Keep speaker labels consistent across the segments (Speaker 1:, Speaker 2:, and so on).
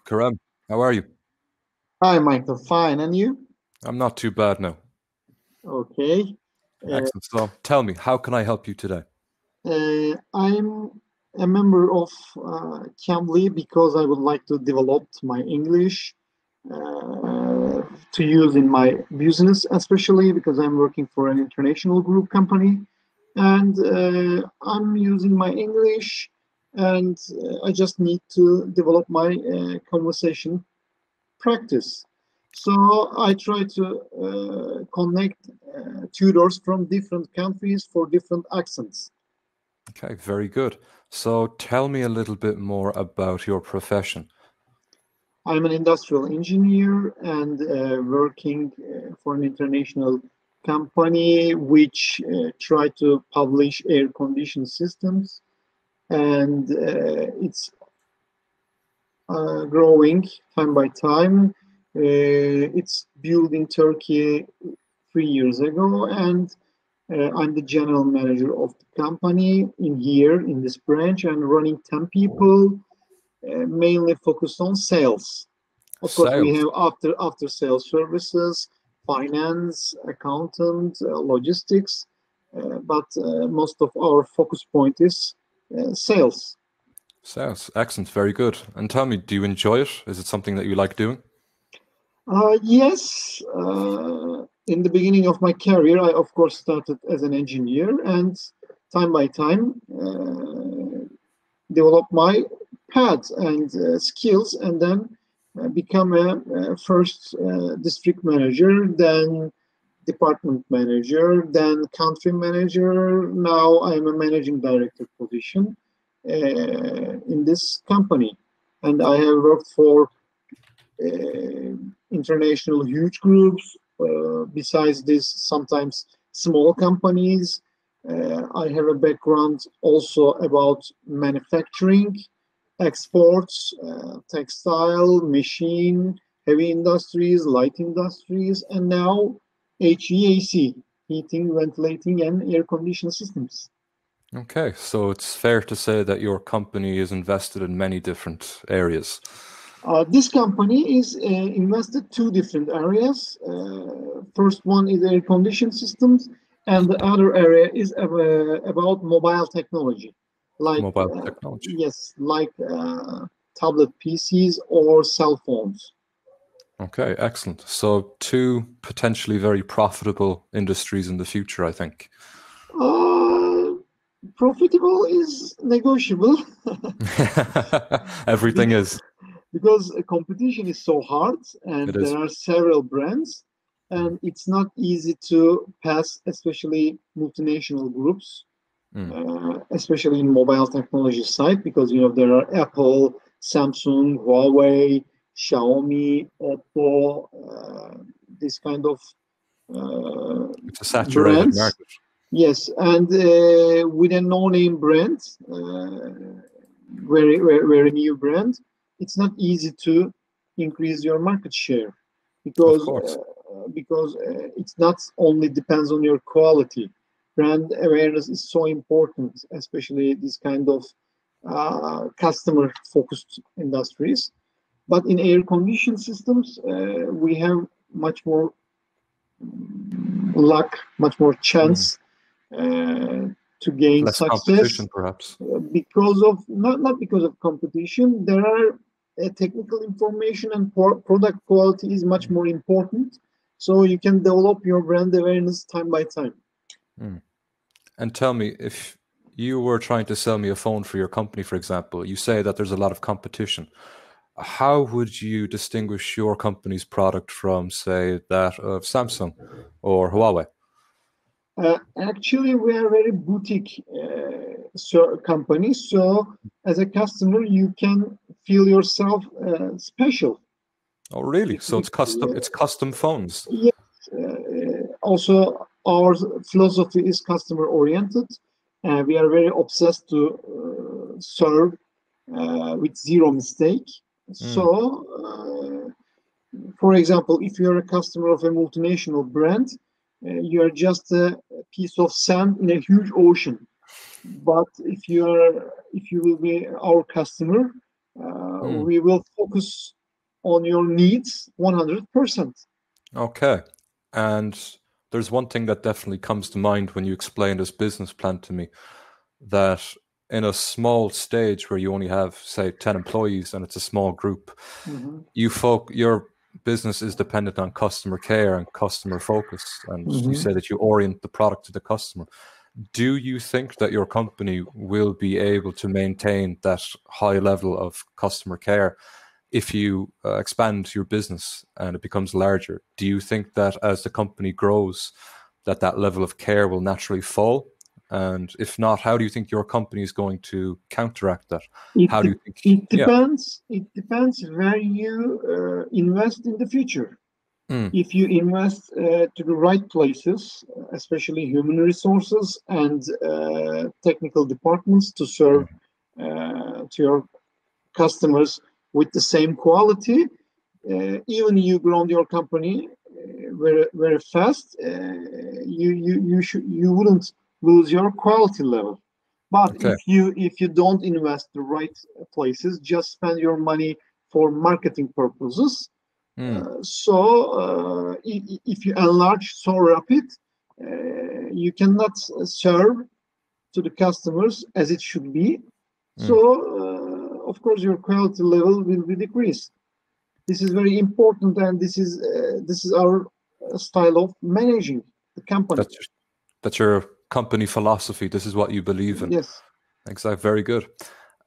Speaker 1: Karam, how are you?
Speaker 2: Hi, Michael. Fine. And you?
Speaker 1: I'm not too bad now.
Speaker 2: Okay. Uh,
Speaker 1: Excellent. So tell me, how can I help you today?
Speaker 2: I'm a member of Cambly because I would like to develop my English to use in my business, especially because I'm working for an international group company and I'm using my English and I just need to develop my conversation practice. So I try to connect tutors from different countries for different accents.
Speaker 1: Okay, very good. So tell me a little bit more about your profession.
Speaker 2: I'm an industrial engineer and working for an international company which try to publish air condition systems, and it's growing time by time. It's built in Turkey 3 years ago, and I'm the general manager of the company in here in this branch and running 10 people, mainly focused on sales. Of course, we
Speaker 1: Sales.
Speaker 2: have after sales services, finance, accountant, logistics, but most of our focus point is sales.
Speaker 1: Sales. Excellent. Very good. And tell me, do you enjoy it? Is it something that you like doing?
Speaker 2: Yes, in the beginning of my career, I of course started as an engineer, and time by time develop my paths and skills, and then become a first district manager, then department manager, then country manager. Now I'm a managing director position in this company, and I have worked for uh, international huge groups. Besides this, sometimes small companies. I have a background also about manufacturing, exports, textile, machine, heavy industries, light industries, and now HVAC, heating, ventilating, and air conditioning systems.
Speaker 1: Okay, so it's fair to say that your company is invested in many different areas.
Speaker 2: This company is invested two different areas. First one is air condition systems, and the other area is about mobile technology, like
Speaker 1: Mobile technology.
Speaker 2: yes, like tablet PCs or cell phones.
Speaker 1: Okay, excellent. So two potentially very profitable industries in the future, I think.
Speaker 2: Uh, Profitable is negotiable
Speaker 1: Everything is.
Speaker 2: because competition is so hard
Speaker 1: It
Speaker 2: and
Speaker 1: is.
Speaker 2: there are several brands and it's not easy to pass, especially multinational groups,
Speaker 1: Mm.
Speaker 2: especially in mobile technology side, because there are Apple, Samsung, Huawei, Xiaomi, Oppo, this kind of
Speaker 1: It's a saturated
Speaker 2: brands.
Speaker 1: market.
Speaker 2: Yes, and with a no-name brand, very new brand, it's not easy to increase your market share
Speaker 1: Of
Speaker 2: because
Speaker 1: course.
Speaker 2: it's not only depends on your quality. Brand awareness is so important, especially this kind of customer-focused industries. But in air condition systems, we have much more luck, much more
Speaker 1: Mm.
Speaker 2: chance uh, to gain
Speaker 1: Less
Speaker 2: success
Speaker 1: competition, perhaps.
Speaker 2: because of not because of competition. There are technical information and product quality is much more important. So you can develop your brand awareness time by time.
Speaker 1: Mm. And tell me, if you were trying to sell me a phone for your company, for example, you say that there's a lot of competition. How would you distinguish your company's product from, say, that of Samsung or Huawei?
Speaker 2: Actually, we are very boutique company. So as a customer, you can feel yourself special.
Speaker 1: Oh, really? So it's custom phones.
Speaker 2: Yes. Also, our philosophy is customer oriented. We are very obsessed to serve with zero mistake. So, for example, if you are a customer of a multinational brand, you are just a piece of sand in a huge ocean. But if you will be our customer,
Speaker 1: Mm.
Speaker 2: we will focus on your needs 100%.
Speaker 1: Okay. And there's one thing that definitely comes to mind when you explain this business plan to me, that in a small stage where you only have, say, 10 employees and it's a small group, your business is dependent on customer care and customer focus. And you say that you orient the product to the customer. Do you think that your company will be able to maintain that high level of customer care if you expand your business and it becomes larger? Do you think that as the company grows, that level of care will naturally fall? And if not, how do you think your company is going to counteract that? How do you think?
Speaker 2: It depends. It depends where you invest in the future. If you invest to the right places, especially human resources and technical departments to serve to your customers with the same quality, even you grow your company very very fast, you wouldn't lose your quality level. But if you don't invest the right places, just spend your money for marketing purposes. So if you enlarge so rapid, you cannot serve to the customers as it should be. So of course your quality level will be decreased. This is very important, and this is our style of managing the company.
Speaker 1: That's your company philosophy. This is what you believe in.
Speaker 2: Yes.
Speaker 1: Exactly. Very good.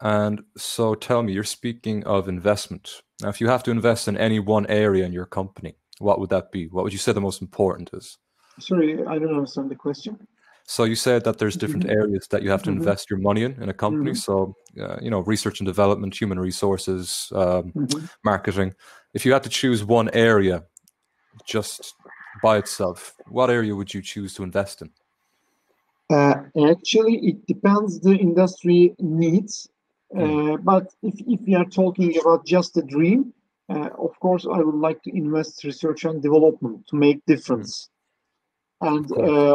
Speaker 1: And so tell me, you're speaking of investment. Now, if you have to invest in any one area in your company, what would that be? What would you say the most important is?
Speaker 2: Sorry, I don't understand the question.
Speaker 1: So you said that there's different areas that you have to invest your money in a company. So, research and development, human resources, marketing. If you had to choose one area just by itself, what area would you choose to invest in?
Speaker 2: Actually, it depends the industry needs. But if we are talking about just a dream, of course, I would like to invest research and development to make difference. And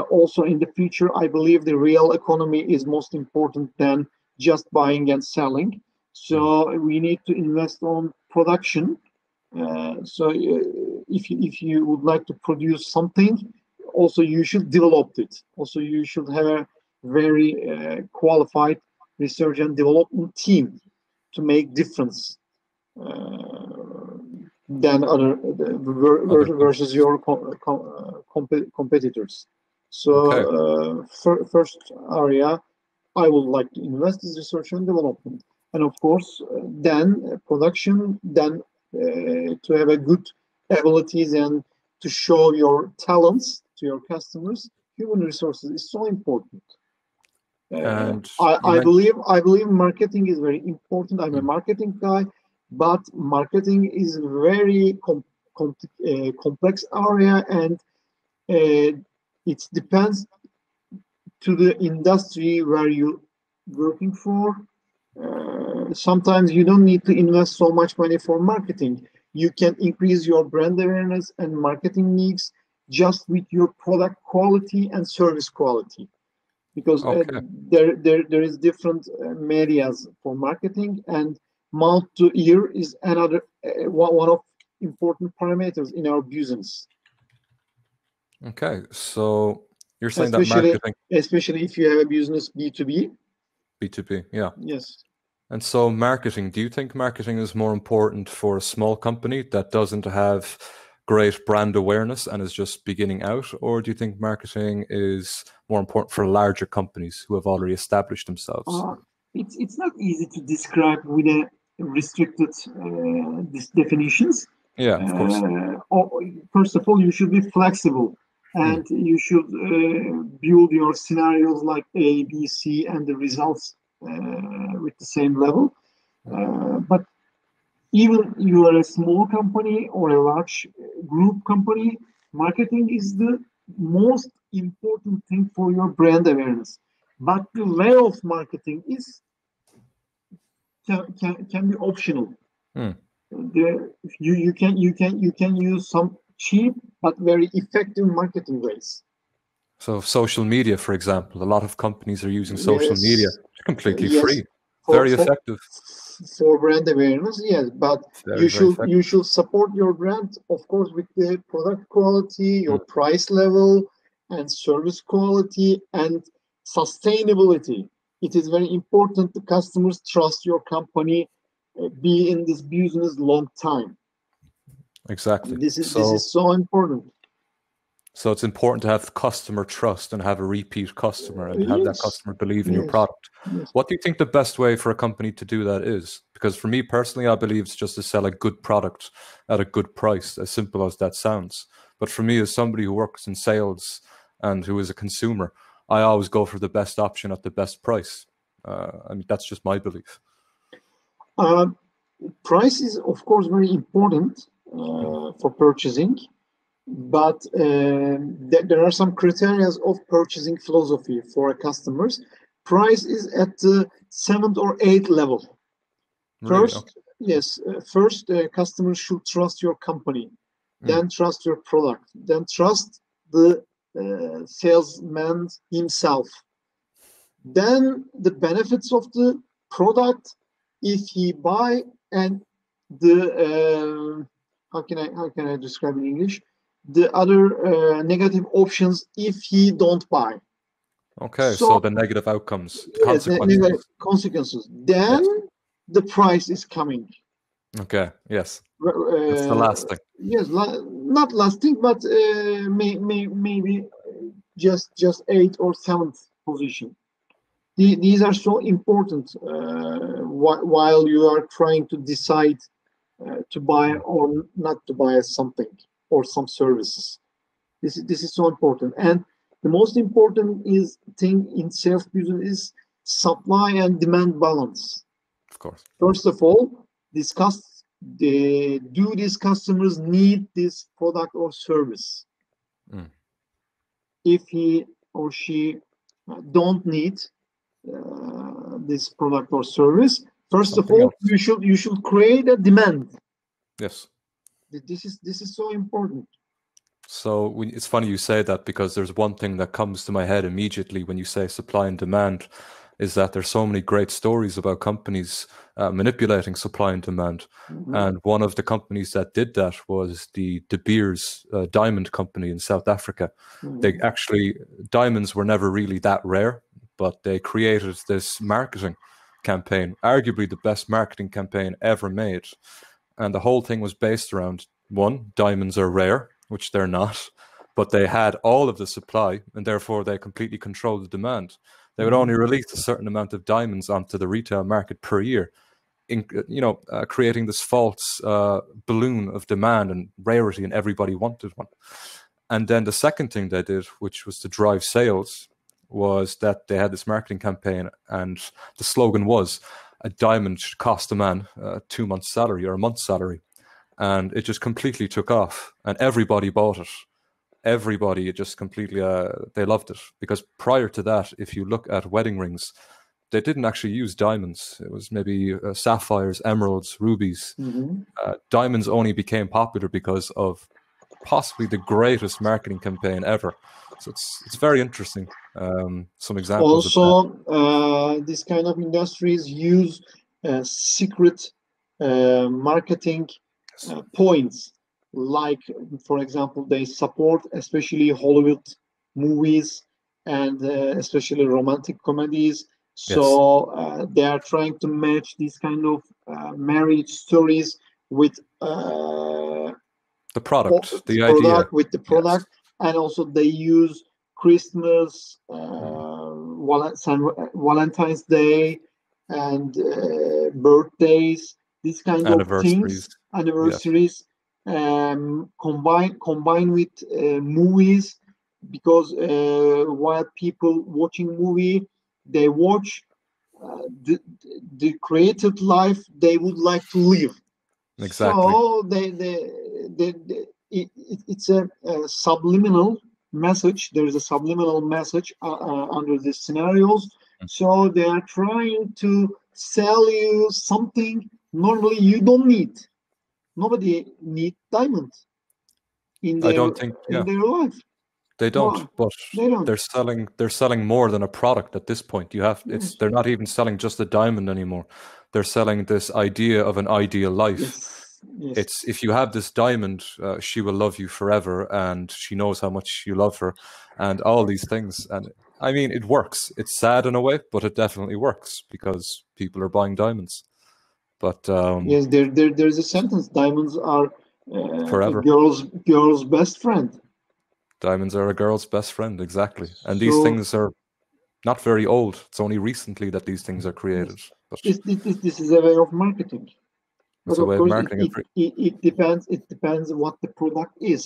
Speaker 2: also in the future, I believe the real economy is most important than just buying and selling. So we need to invest on production. So if you would like to produce something, also you should develop it. Also you should have a very qualified research and development team to make difference than other versus your competitors. So first area I would like to invest is research and development, and of course then production, then to have a good abilities and to show your talents to your customers. Human resources is so important. I believe marketing is very important. I'm a marketing guy, but marketing is a very complex area, and it depends to the industry where you're working for. Sometimes you don't need to invest so much money for marketing. You can increase your brand awareness and marketing needs just with your product quality and service quality, because there is different medias for marketing, and mouth to ear is another one of important parameters in our business.
Speaker 1: Okay, so you're saying that marketing,
Speaker 2: especially if you have a business B2B.
Speaker 1: B2B, yeah.
Speaker 2: Yes.
Speaker 1: And so marketing, do you think marketing is more important for a small company that doesn't have great brand awareness and is just beginning out? Or do you think marketing is more important for larger companies who have already established themselves?
Speaker 2: It's not easy to describe with a restricted definitions.
Speaker 1: Yeah, of course.
Speaker 2: First of all, you should be flexible, and you should build your scenarios like A, B, C, and the results with the same level. But even you are a small company or a large group company, marketing is the most important thing for your brand awareness. But the layer of marketing can be optional. You can use some cheap but very effective marketing ways.
Speaker 1: So social media, for example, a lot of companies are using social media completely free, very effective.
Speaker 2: for brand awareness, yes, but
Speaker 1: Very, very
Speaker 2: you
Speaker 1: effective.
Speaker 2: should support your brand, of course, with the product quality, your
Speaker 1: Mm,
Speaker 2: price level, and service quality and sustainability. It is very important the customers trust your company, be in this business long time.
Speaker 1: exactly.
Speaker 2: This is so important.
Speaker 1: So it's important to have customer trust and have a repeat customer and have that
Speaker 2: Yes,
Speaker 1: customer believe in your
Speaker 2: yes,
Speaker 1: product.
Speaker 2: yes.
Speaker 1: What do you think the best way for a company to do that is? Because for me personally, I believe it's just to sell a good product at a good price, as simple as that sounds. But for me, as somebody who works in sales and who is a consumer, I always go for the best option at the best price. I mean, that's just my belief.
Speaker 2: Uh, Price is, of course, very important
Speaker 1: Mm.
Speaker 2: for purchasing, but there are some criteria of purchasing philosophy for customers. Price is at the seventh or eighth level.
Speaker 1: Really? Okay.
Speaker 2: First, yes, first customers should trust your company,
Speaker 1: Mm.
Speaker 2: then trust your product, then trust the salesman himself. Then the benefits of the product, if he buy, and the how can I describe in English? The other negative options if he don't buy.
Speaker 1: Okay, so
Speaker 2: So
Speaker 1: the negative outcomes, the
Speaker 2: yes, negative
Speaker 1: consequences.
Speaker 2: consequences. Then
Speaker 1: Yes.
Speaker 2: the price is coming.
Speaker 1: Okay. Yes. That's the
Speaker 2: Uh,
Speaker 1: last thing.
Speaker 2: yes, not lasting, but maybe just eighth or seventh position. These are so important while you are trying to decide to buy
Speaker 1: Mm.
Speaker 2: or not to buy something or some services. This is so important. And the most important is thing in sales business is supply and demand balance.
Speaker 1: Of course.
Speaker 2: First of all, discuss do these customers need this product or service?
Speaker 1: Mm.
Speaker 2: If he or she don't need this product or service, first of
Speaker 1: Something
Speaker 2: all,
Speaker 1: else.
Speaker 2: you should create a demand.
Speaker 1: Yes.
Speaker 2: This is so important.
Speaker 1: So it's funny you say that because there's one thing that comes to my head immediately when you say supply and demand is that there's so many great stories about companies manipulating supply and demand.
Speaker 2: Mhm.
Speaker 1: And one of the companies that did that was the De Beers diamond company in South Africa. They
Speaker 2: Mhm.
Speaker 1: actually, diamonds were never really that rare, but they created this marketing campaign, arguably the best marketing campaign ever made. And the whole thing was based around one, diamonds are rare, which they're not, but they had all of the supply and therefore they completely controlled the demand. They would only
Speaker 2: Mhm.
Speaker 1: release a certain amount of diamonds onto the retail market per year, creating this false balloon of demand and rarity, and everybody wanted one. And then the second thing they did, which was to drive sales, was that they had this marketing campaign, and the slogan was, "A diamond should cost a man 2 months' salary or a month's salary," and it just completely took off, and everybody bought it. Everybody just completely they loved it because prior to that, if you look at wedding rings, they didn't actually use diamonds. It was maybe sapphires, emeralds, rubies.
Speaker 2: Mhm.
Speaker 1: Diamonds only became popular because of possibly the greatest marketing campaign ever. So it's very interesting. Some examples of that.
Speaker 2: Also, this kind of industries use secret marketing
Speaker 1: Yes.
Speaker 2: points. Like, for example, they support especially Hollywood movies and especially romantic comedies.
Speaker 1: Yes.
Speaker 2: So they are trying to match these kind of marriage stories with
Speaker 1: The product, the idea.
Speaker 2: product with the
Speaker 1: Yes.
Speaker 2: product, and also they use Christmas,
Speaker 1: Mm.
Speaker 2: Valentine's Day, and birthdays, these kind of
Speaker 1: Anniversaries.
Speaker 2: things,
Speaker 1: Yes.
Speaker 2: anniversaries, combine with movies, because while people watching movie, they watch the created life they would like to live.
Speaker 1: Exactly.
Speaker 2: So it's a subliminal message. There is a subliminal message under these scenarios.
Speaker 1: Mm.
Speaker 2: So they are trying to sell you something normally you don't need. Nobody need diamonds
Speaker 1: I don't think.
Speaker 2: in
Speaker 1: Yeah.
Speaker 2: their life.
Speaker 1: They don't,
Speaker 2: No,
Speaker 1: but
Speaker 2: they don't.
Speaker 1: they're selling more than a product at this point.
Speaker 2: Yes.
Speaker 1: They're not even selling just a diamond anymore. they're selling this idea of an ideal life.
Speaker 2: Yes, yes.
Speaker 1: It's if you have this diamond, she will love you forever, and she knows how much you love her, and all these things. And I mean, it works. It's sad in a way, but it definitely works because people are buying diamonds. But
Speaker 2: Yes, there's a sentence: diamonds are a
Speaker 1: forever,
Speaker 2: girl's best friend.
Speaker 1: diamonds are a girl's best friend, exactly. And these
Speaker 2: So
Speaker 1: things are not very old. It's only recently that these things are created.
Speaker 2: yes,
Speaker 1: But
Speaker 2: this is a way of marketing. But
Speaker 1: it's a
Speaker 2: of
Speaker 1: way of
Speaker 2: course,
Speaker 1: marketing.
Speaker 2: it depends. It depends what the product is.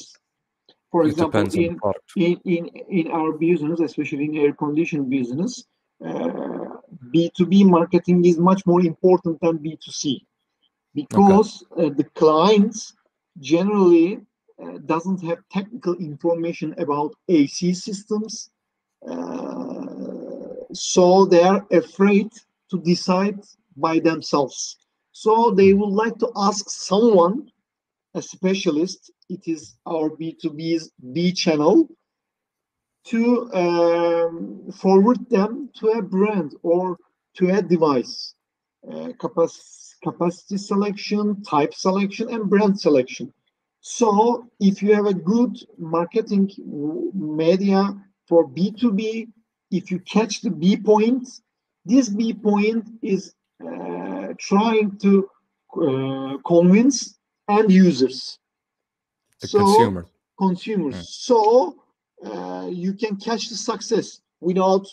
Speaker 2: For
Speaker 1: It
Speaker 2: example,
Speaker 1: depends on the product.
Speaker 2: in our business, especially in air condition business, B2B marketing is much more important than B2C,
Speaker 1: Okay.
Speaker 2: because the clients generally doesn't have technical information about AC systems, so they are afraid to decide by themselves. So they would like to ask someone, a specialist. It is our B2B's B channel, to forward them to a brand or to a device. Capacity selection, type selection, and brand selection. So if you have a good marketing media for B2B, if you catch the B point, this B point is trying to convince end users.
Speaker 1: The
Speaker 2: So
Speaker 1: consumer.
Speaker 2: consumers.
Speaker 1: Mm.
Speaker 2: So you can catch the success without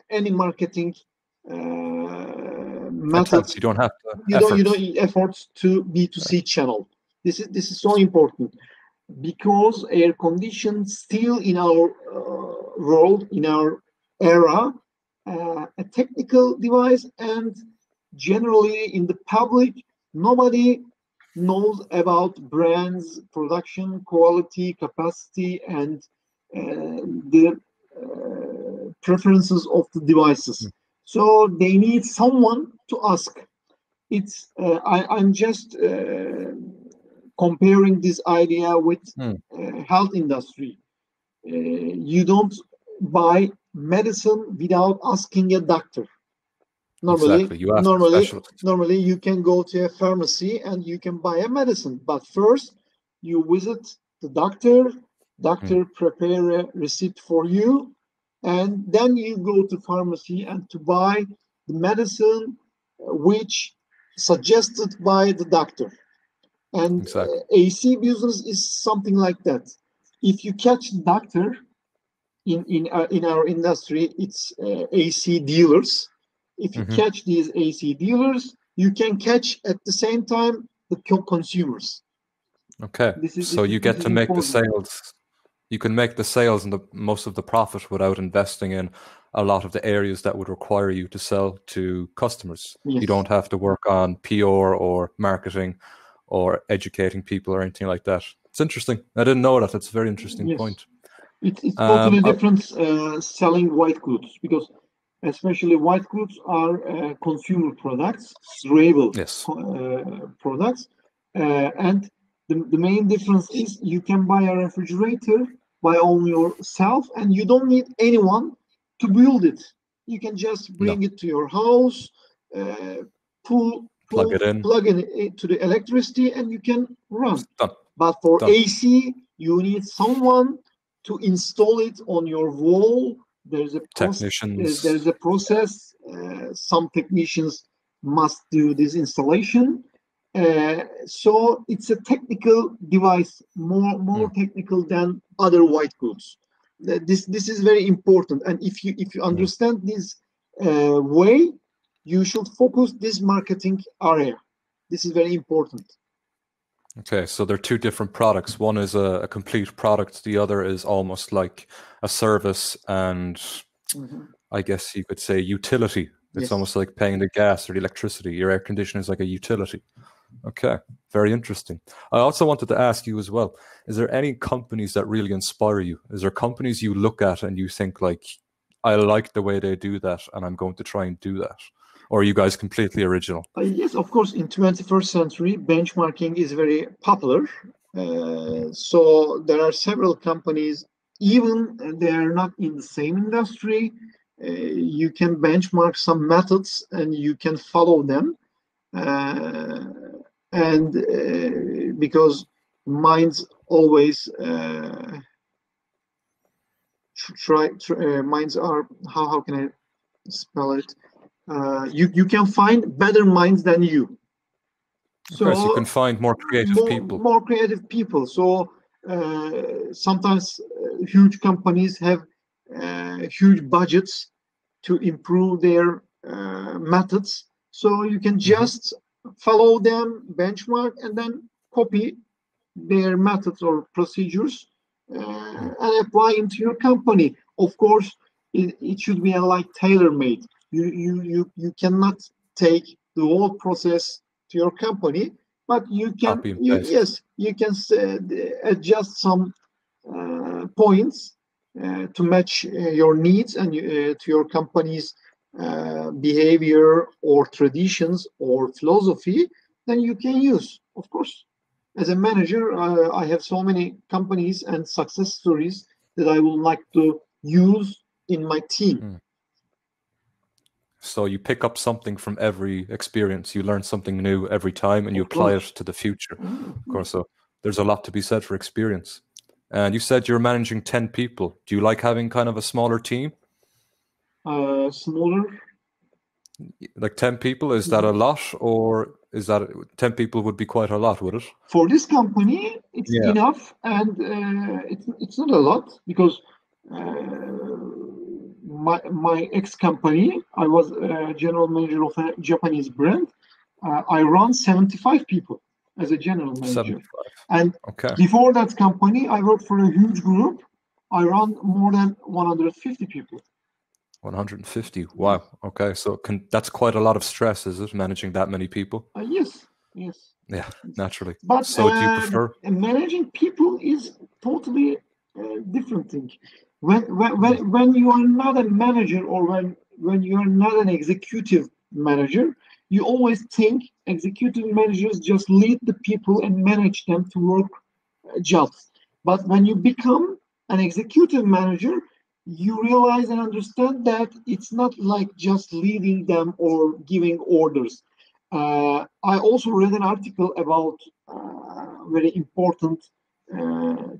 Speaker 2: any marketing
Speaker 1: Attempt.
Speaker 2: methods.
Speaker 1: You don't have to
Speaker 2: You
Speaker 1: effort.
Speaker 2: don't efforts to B2C channel. This is so important, because air condition still in our world, in our era, a technical device, and generally in the public, nobody knows about brands, production, quality, capacity, and the preferences of the devices. So they need someone to ask. I'm just comparing this idea with
Speaker 1: Mm.
Speaker 2: health industry. You don't buy medicine without asking a doctor. Normally,
Speaker 1: Exactly. You ask a
Speaker 2: normally,
Speaker 1: specialist.
Speaker 2: normally you can go to a pharmacy and you can buy a medicine. But first, you visit the doctor.
Speaker 1: Mm.
Speaker 2: Doctor prepare a receipt for you, and then you go to pharmacy and to buy the medicine which suggested by the doctor. And
Speaker 1: Exactly.
Speaker 2: AC business is something like that. If you catch the doctor in our industry, it's AC dealers. If you
Speaker 1: Hmm.
Speaker 2: catch these AC dealers, you can catch at the same time the consumers.
Speaker 1: Okay.
Speaker 2: This is
Speaker 1: So
Speaker 2: this is
Speaker 1: you
Speaker 2: this
Speaker 1: get
Speaker 2: is
Speaker 1: to make the
Speaker 2: important.
Speaker 1: sales. You can make the sales and the most of the profit without investing in a lot of the areas that would require you to sell to customers. You
Speaker 2: Yes,
Speaker 1: don't have to work on PR or marketing or educating people or anything like that. It's interesting. I didn't know that. That's a very interesting
Speaker 2: yes.
Speaker 1: point.
Speaker 2: It's totally
Speaker 1: I-
Speaker 2: different selling white goods, because especially white goods are consumer products, durable
Speaker 1: yes.
Speaker 2: products, and the main difference is you can buy a refrigerator by on yourself, and you don't need anyone to build it. You can just
Speaker 1: No.
Speaker 2: bring it to your house, uh, pull
Speaker 1: Plug it in.
Speaker 2: plug in it to the electricity, and you can run.
Speaker 1: Done.
Speaker 2: But for
Speaker 1: Done.
Speaker 2: AC, you need someone to install it on your wall. There's a process.
Speaker 1: Technicians.
Speaker 2: There's a process. Some technicians must do this installation. So it's a technical device, more
Speaker 1: Mm,
Speaker 2: technical than other white goods. This is very important, and if you
Speaker 1: mm.
Speaker 2: understand this way, you should focus this marketing area. This is very important.
Speaker 1: Okay, so they're two different products. One is a complete product, the other is almost like a service and
Speaker 2: Mhm.
Speaker 1: I guess you could say utility. It's
Speaker 2: Yes.
Speaker 1: almost like paying the gas or the electricity. Your air conditioner is like a utility. Okay, very interesting. I also wanted to ask you as well, is there any companies that really inspire you? Is there companies you look at and you think like, I like the way they do that and I'm going to try and do that? Or are you guys completely original?
Speaker 2: Yes, of course, in 21st century, benchmarking is very popular. So there are several companies, even they are not in the same industry. You can benchmark some methods and you can follow them. and because minds always minds are, how can I spell it? You can find better minds than you.
Speaker 1: So you can find more creative people.
Speaker 2: More creative people. So sometimes huge companies have huge budgets to improve their methods. So you can just follow them, benchmark, and then copy their methods or procedures and apply into your company. Of course, it should be like tailor-made. You cannot take the whole process to your company, but you can yes, you can adjust some points to match your needs and to your company's behavior or traditions or philosophy. Then you can use, of course. As a manager, I have so many companies and success stories that I would like to use in my team.
Speaker 1: So you pick up something from every experience. You learn something new every time, and you apply it to the future. Of course, so there's a lot to be said for experience. And you said you're managing 10 people. Do you like having kind of a smaller team?
Speaker 2: Smaller?
Speaker 1: Like 10 people, is that a lot, or is that 10 people would be quite a lot, would it?
Speaker 2: For this company, it's enough, and it's not a lot because my ex-company, I was general manager of a Japanese brand. I run 75 people as a general manager.
Speaker 1: 75.
Speaker 2: And before that company, I worked for a huge group. I run more than 150 people.
Speaker 1: 150. Wow. Okay. So that's quite a lot of stress, is it, managing that many people?
Speaker 2: Yes.
Speaker 1: Yeah, naturally.
Speaker 2: But
Speaker 1: so do you prefer?
Speaker 2: Managing people is totally different thing. When you are not a manager, or when you are not an executive manager, you always think executive managers just lead the people and manage them to work jobs. But when you become an executive manager, you realize and understand that it's not like just leading them or giving orders. I also read an article about very important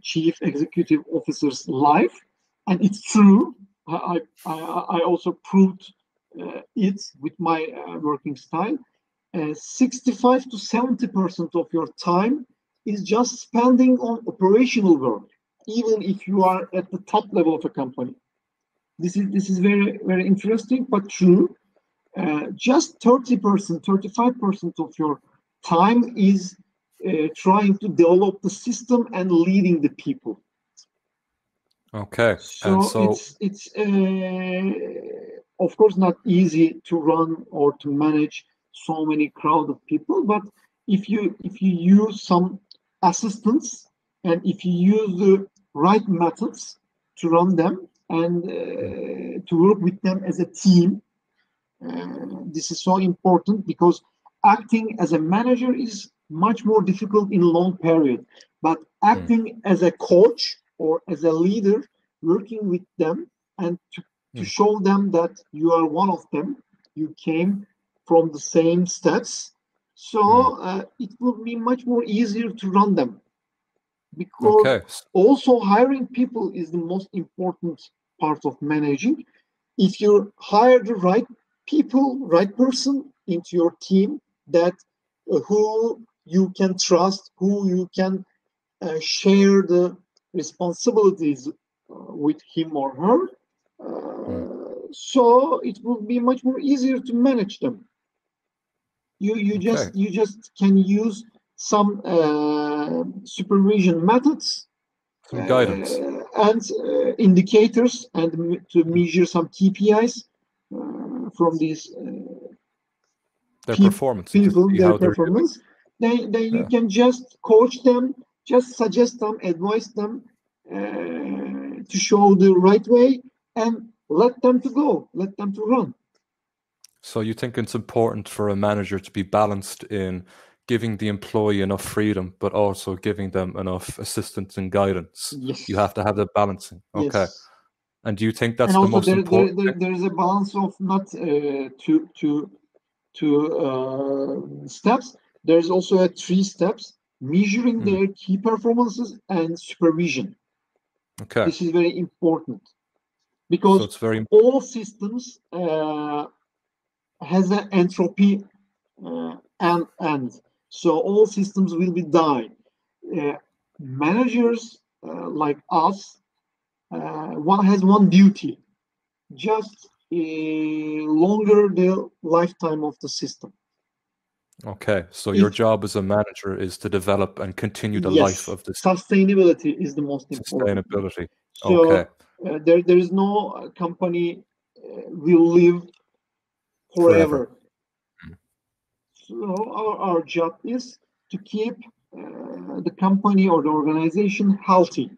Speaker 2: chief executive officer's life, and it's true. I also proved it with my working style. 65 to 70% of your time is just spending on operational work, even if you are at the top level of a company. This is very, very interesting, but true. Just 30%, 35% of your time is trying to develop the system and leading the people.
Speaker 1: Okay.
Speaker 2: So it's of course not easy to run or to manage so many crowd of people, but if you use some assistance and if you use the right methods to run them and to work with them as a team, this is so important, because acting as a manager is much more difficult in long period, but acting as a coach or as a leader, working with them and to show them that you are one of them, you came from the same steps, so it will be much more easier to run them. Because also hiring people is the most important part of managing. If you hire the right people, right person into your team, that who you can trust, who you can share the responsibilities with him or her, so it will be much more easier to manage them. You just can use some supervision methods,
Speaker 1: some guidance,
Speaker 2: and indicators, and to measure some KPIs from these
Speaker 1: their performance.
Speaker 2: People, their performance. Then you can just coach them, just suggest them, advise them to show the right way, and let them to go, let them to run.
Speaker 1: So you think it's important for a manager to be balanced in giving the employee enough freedom, but also giving them enough assistance and guidance?
Speaker 2: Yes.
Speaker 1: You have to have the balancing. Okay.
Speaker 2: Yes.
Speaker 1: And do you think that's the most important?
Speaker 2: There is a balance of not to steps. There's also 3 steps: measuring their key performances and supervision.
Speaker 1: Okay.
Speaker 2: This is very important because
Speaker 1: So it's very
Speaker 2: all systems has an entropy end. So all systems will be die. Managers like us has one duty: just longer the lifetime of the system.
Speaker 1: okay. So your job as a manager is to develop and continue the life of the
Speaker 2: sustainability is the most important.
Speaker 1: sustainability.
Speaker 2: So
Speaker 1: Okay.
Speaker 2: There is no company will live forever. So our job is to keep the company or the organization healthy.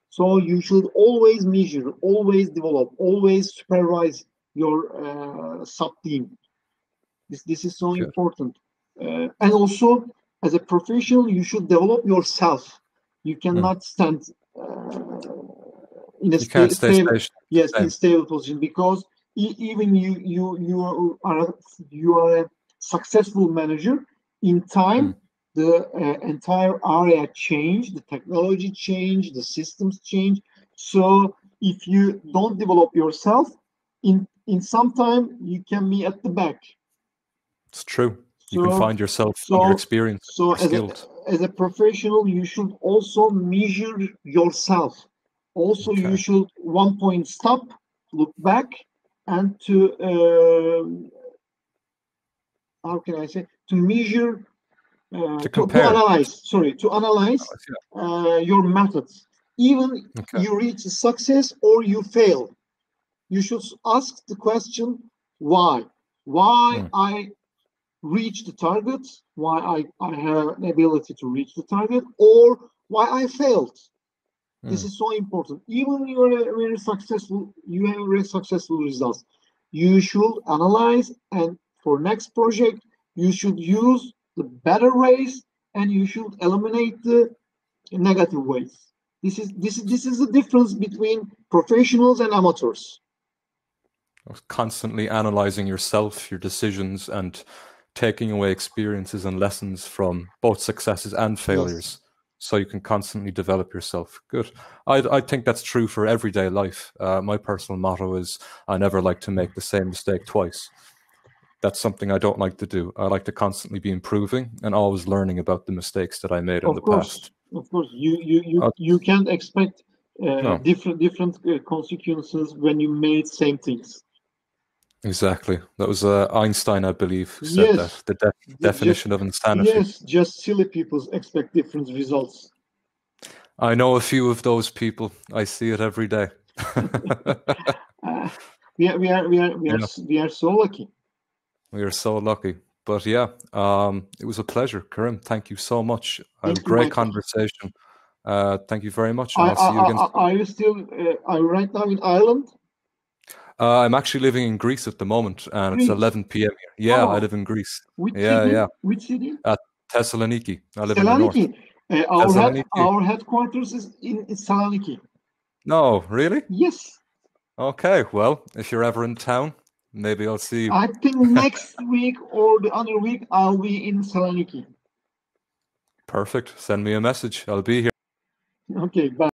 Speaker 2: So you should always measure, always develop, always supervise your sub team. This is so important. And also, as a professional, you should develop yourself. You cannot stand in a stable position, because even you are a successful manager. In time, the entire area change, the technology change, the systems change. So if you don't develop yourself, in some time you can be at the back.
Speaker 1: It's true. You can find yourself under experience.
Speaker 2: So as a professional, you should also measure yourself. Also, you should 1 point stop, look back, and to how can I say, to measure, to analyze. Sorry, to analyze your methods. Even you reach success or you fail, you should ask the question: why? Why I reach the target? Why I have an ability to reach the target, or why I failed? This is so important. Even you are very successful, you have very successful results. You should analyze, and for next project, you should use the better ways, and you should eliminate the negative ways. This is the difference between professionals and amateurs.
Speaker 1: Constantly analyzing yourself, your decisions, and taking away experiences and lessons from both successes and failures. So you can constantly develop yourself. Good. I think that's true for everyday life. My personal motto is I never like to make the same mistake twice. That's something I don't like to do. I like to constantly be improving and always learning about the mistakes that I made in the past.
Speaker 2: Of course, you can't expect different consequences when you made same things.
Speaker 1: Exactly. That was Einstein, I believe, who said that. The definition of insanity.
Speaker 2: Yes, just silly people expect different results.
Speaker 1: I know a few of those people. I see it every day.
Speaker 2: We are so lucky.
Speaker 1: We are so lucky. But yeah, it was a pleasure, Karim. Thank you so much. A great conversation. Thank you very much. And I'll see you again soon.
Speaker 2: Are you still right now in Ireland?
Speaker 1: I'm actually living in Greece at the moment, and it's 11 p.m. here. Yeah, I live in Greece.
Speaker 2: Which city? Which city?
Speaker 1: At Thessaloniki. I live in the north.
Speaker 2: Our headquarters is in Saloniki.
Speaker 1: No, really?
Speaker 2: Yes.
Speaker 1: Okay, well, if you're ever in town, maybe I'll see you.
Speaker 2: I think next week or the other week I'll be in Saloniki.
Speaker 1: Perfect. Send me a message. I'll be here.
Speaker 2: Okay, bye.